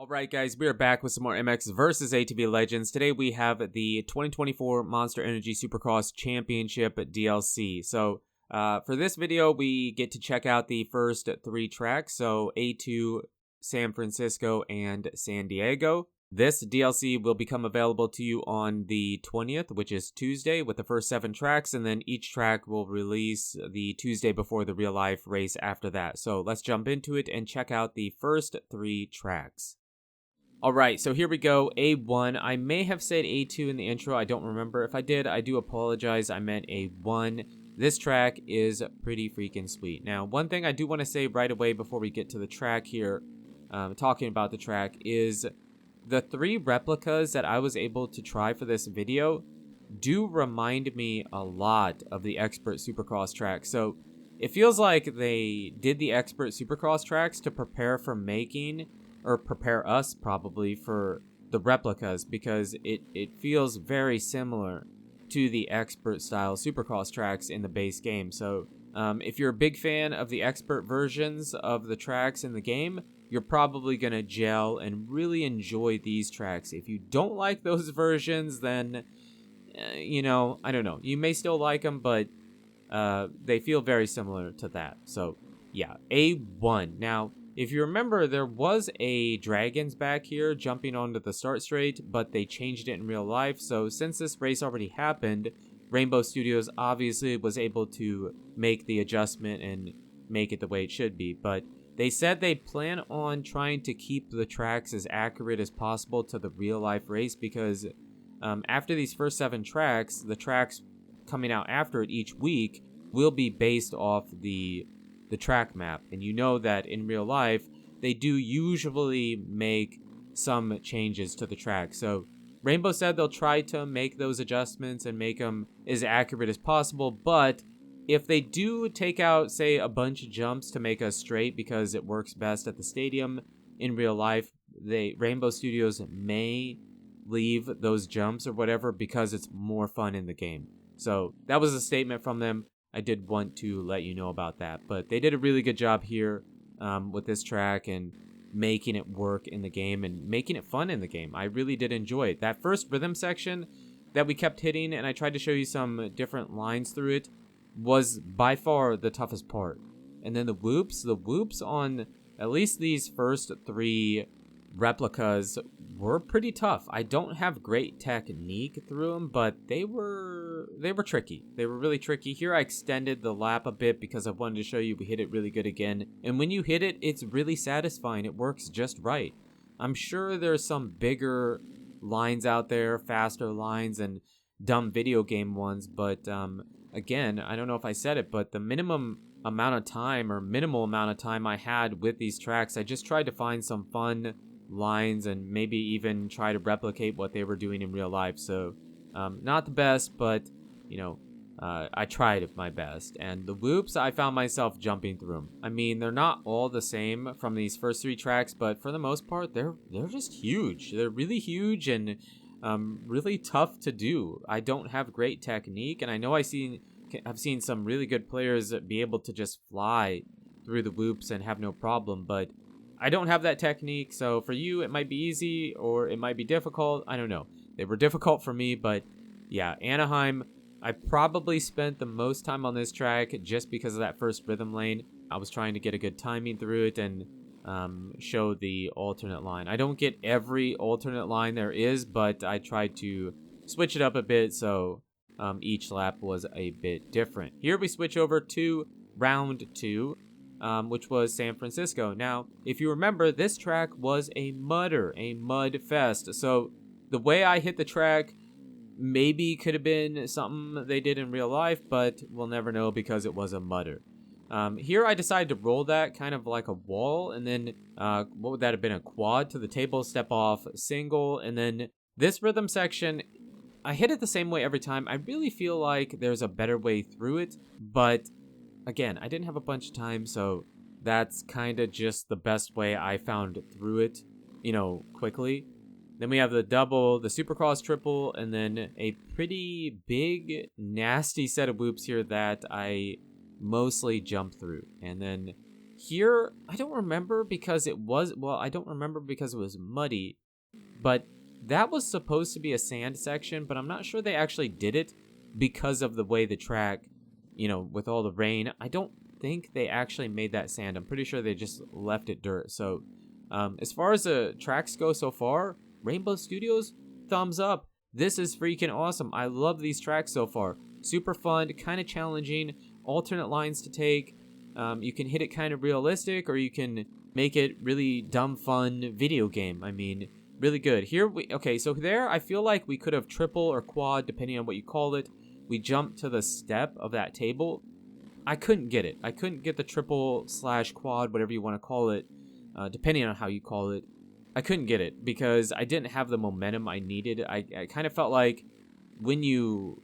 Alright guys, we are back with some more MX versus ATV Legends. Today we have the 2024 Monster Energy Supercross Championship DLC. So for this video we get to check out the first three tracks, so A2, San Francisco, and San Diego. This DLC will become available to you on the 20th, which is Tuesday, with the first 7 tracks, and then each track will release the Tuesday before the real-life race after that. So let's jump into it and check out the first 3 tracks. Alright, so here we go, A1. I may have said A2 in the intro, I don't remember. If I did, I do apologize, I meant A1. This track is pretty freaking sweet. Now, one thing I do want to say right away before we get to the track here, talking about the track, is the 3 replicas that I was able to try for this video do remind me a lot of the Expert Supercross track. So it feels like they did the Expert Supercross tracks to prepare for making, or prepare us probably for the replicas, because it feels very similar to the Expert style Supercross tracks in the base game. So if you're a big fan of the Expert versions of the tracks in the game, you're probably going to gel and really enjoy these tracks. If you don't like those versions, then, you know, I don't know. You may still like them, but they feel very similar to that. So, yeah, A1. Now, if you remember, there was a Dragons back here jumping onto the start straight, but they changed it in real life. So, since this race already happened, Rainbow Studios obviously was able to make the adjustment and make it the way it should be. But they said they plan on trying to keep the tracks as accurate as possible to the real-life race, because after these first 7 tracks, the tracks coming out after it each week will be based off the track map. And you know that in real life, they do usually make some changes to the track. So Rainbow said they'll try to make those adjustments and make them as accurate as possible, but if they do take out, say, a bunch of jumps to make us straight because it works best at the stadium in real life, Rainbow Studios may leave those jumps or whatever because it's more fun in the game. So that was a statement from them. I did want to let you know about that. But they did a really good job here with this track and making it work in the game and making it fun in the game. I really did enjoy it. That first rhythm section that we kept hitting, and I tried to show you some different lines through it, was by far the toughest part. And then the whoops on at least these first 3 replicas were pretty tough. I don't have great technique through them, but they were tricky. They were really tricky. Here I extended the lap a bit because I wanted to show you we hit it really good again. And when you hit it, it's really satisfying. It works just right. I'm sure there's some bigger lines out there, faster lines and dumb video game ones, but again, I don't know if I said it, but the minimal amount of time I had with these tracks, I just tried to find some fun lines and maybe even try to replicate what they were doing in real life. So not the best, but you know, I tried my best. And the whoops, I found myself jumping through them. I mean, they're not all the same from these first 3 tracks, but for the most part, they're just huge. They're really huge and really tough to do. I don't have great technique, and I know I've seen some really good players be able to just fly through the whoops and have no problem, but I don't have that technique. So for you, it might be easy or it might be difficult. I don't know. They were difficult for me, but yeah, Anaheim, I probably spent the most time on this track just because of that first rhythm lane. I was trying to get a good timing through it and show the alternate line. I don't get every alternate line there is, but I tried to switch it up a bit, so each lap was a bit different. Here we switch over to round 2, which was San Francisco. Now, if you remember, this track was a mud fest. So the way I hit the track maybe could have been something they did in real life, but we'll never know because it was a mudder. Here I decided to roll that kind of like a wall, and then what would that have been, a quad to the table, step off, single, and then this rhythm section, I hit it the same way every time. I really feel like there's a better way through it, but again, I didn't have a bunch of time, so that's kind of just the best way I found through it, you know, quickly. Then we have the double, the Supercross triple, and then a pretty big, nasty set of whoops here that I mostly jump through. And then Here, I don't remember because it was, well, I don't remember because it was muddy, but that was supposed to be a sand section, but I'm not sure they actually did it because of the way the track, with all the rain. I don't think they actually made that sand. I'm pretty sure they just left it dirt. So as far as the tracks go so far, Rainbow Studios, thumbs up. This is freaking awesome. I love these tracks so far. Super fun, kind of challenging, alternate lines to take. You can hit it kind of realistic, or you can make it really dumb fun video game. I mean, really good. Here so there I feel like we could have triple or quad, depending on what you call it. We jumped to the step of that table. I couldn't get it. I couldn't get the triple / quad, whatever you want to call it, depending on how you call it. I couldn't get it because I didn't have the momentum I needed. I kind of felt like when you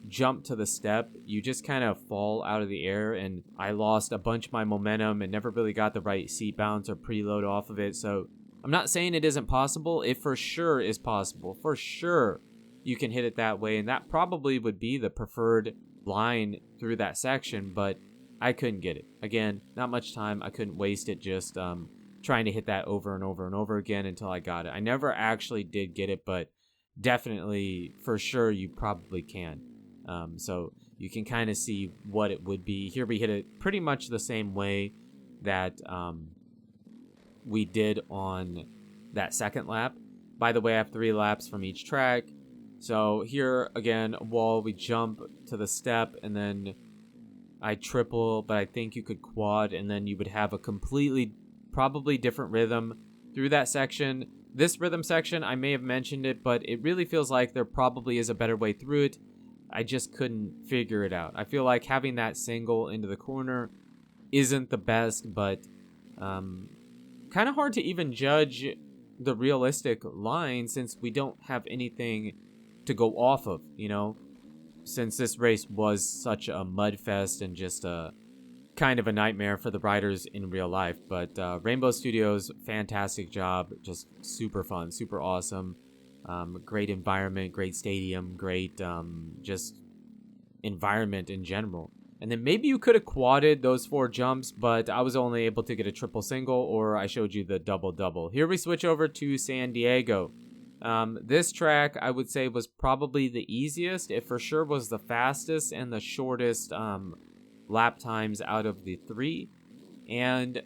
jump to the step, you just kind of fall out of the air, and I lost a bunch of my momentum and never really got the right seat bounce or preload off of it. So I'm not saying it isn't possible. It for sure is possible. For sure you can hit it that way, and that probably would be the preferred line through that section, but I couldn't get it. Again, not much time. I couldn't waste it just trying to hit that over and over and over again until I got it. I never actually did get it, but definitely for sure you probably can. So you can kind of see what it would be. Here we hit it pretty much the same way that we did on that second lap. By the way, I have 3 laps from each track. So here, again, a wall, we jump to the step, and then I triple, but I think you could quad, and then you would have a completely, probably different rhythm through that section. This rhythm section, I may have mentioned it, but it really feels like there probably is a better way through it. I just couldn't figure it out. I feel like having that single into the corner isn't the best, but kind of hard to even judge the realistic line since we don't have anything to go off of, since this race was such a mud fest and just a kind of a nightmare for the riders in real life. But Rainbow Studios, fantastic job, just super fun, super awesome. Great environment, great stadium, great just environment in general. And then maybe you could have quadded those 4 jumps, but I was only able to get a triple single, or I showed you the double. Here we switch over to San Diego. This track, I would say, was probably the easiest. It for sure was the fastest and the shortest lap times out of the 3. And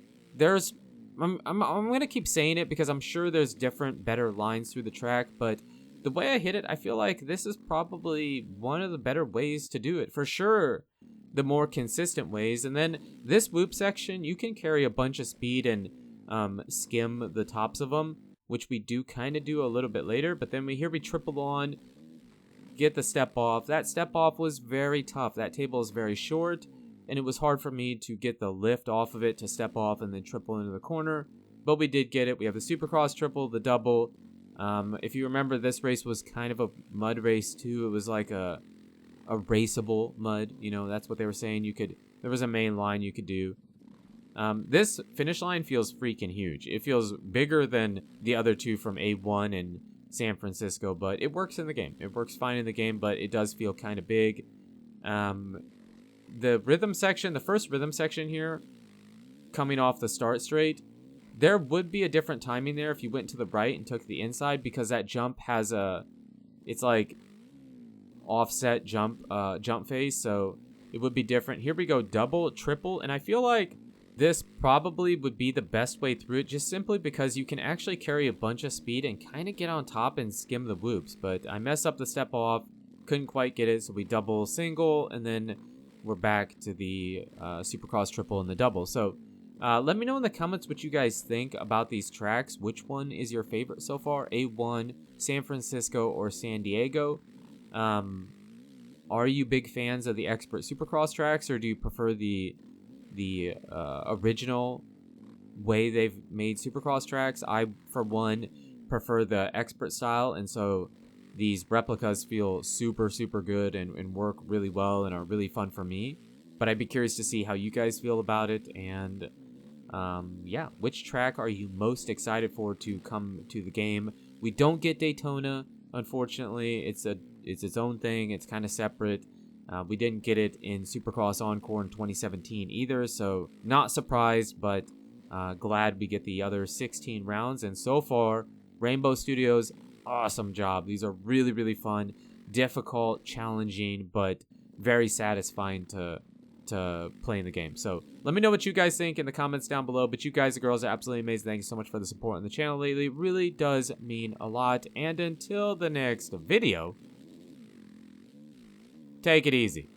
I'm going to keep saying it because I'm sure there's different, better lines through the track, but the way I hit it, I feel like this is probably one of the better ways to do it. For sure, the more consistent ways. And then this whoop section, you can carry a bunch of speed and skim the tops of them, which we do kind of do a little bit later. But then we triple on, get the step off. That step off was very tough. That table is very short, and it was hard for me to get the lift off of it to step off and then triple into the corner. But we did get it. We have the Supercross triple, the double. If you remember, this race was kind of a mud race too. It was like a raceable mud. That's what they were saying. There was a main line you could do. This finish line feels freaking huge. It feels bigger than the other 2 from A1 and San Francisco, but it works in the game. It works fine in the game, but it does feel kind of big. The rhythm section, the first rhythm section here, coming off the start straight, there would be a different timing there if you went to the right and took the inside, because that jump has it's like offset jump phase, so it would be different. Here we go, double, triple, and I feel like this probably would be the best way through it, just simply because you can actually carry a bunch of speed and kind of get on top and skim the whoops. But I messed up the step off, couldn't quite get it, so we double, single, and then we're back to the Supercross triple and the double. So let me know in the comments what you guys think about these tracks. Which one is your favorite so far? A1, San Francisco, or San Diego? Are you big fans of the Expert Supercross tracks, or do you prefer the original way they've made Supercross tracks? I, for one, prefer the Expert style, and so these replicas feel super, super good and work really well and are really fun for me. But I'd be curious to see how you guys feel about it, and yeah, which track are you most excited for to come to the game? We don't get Daytona, unfortunately. It's its own thing. It's kind of separate. We didn't get it in Supercross Encore in 2017 either, so not surprised, but glad we get the other 16 rounds. And so far, Rainbow Studios, awesome job. These are really, really fun, difficult, challenging, but very satisfying to play in the game. So let me know what you guys think in the comments down below. But you guys and girls are absolutely amazing. Thank you so much for the support on the channel lately. It really does mean a lot. And until the next video, take it easy.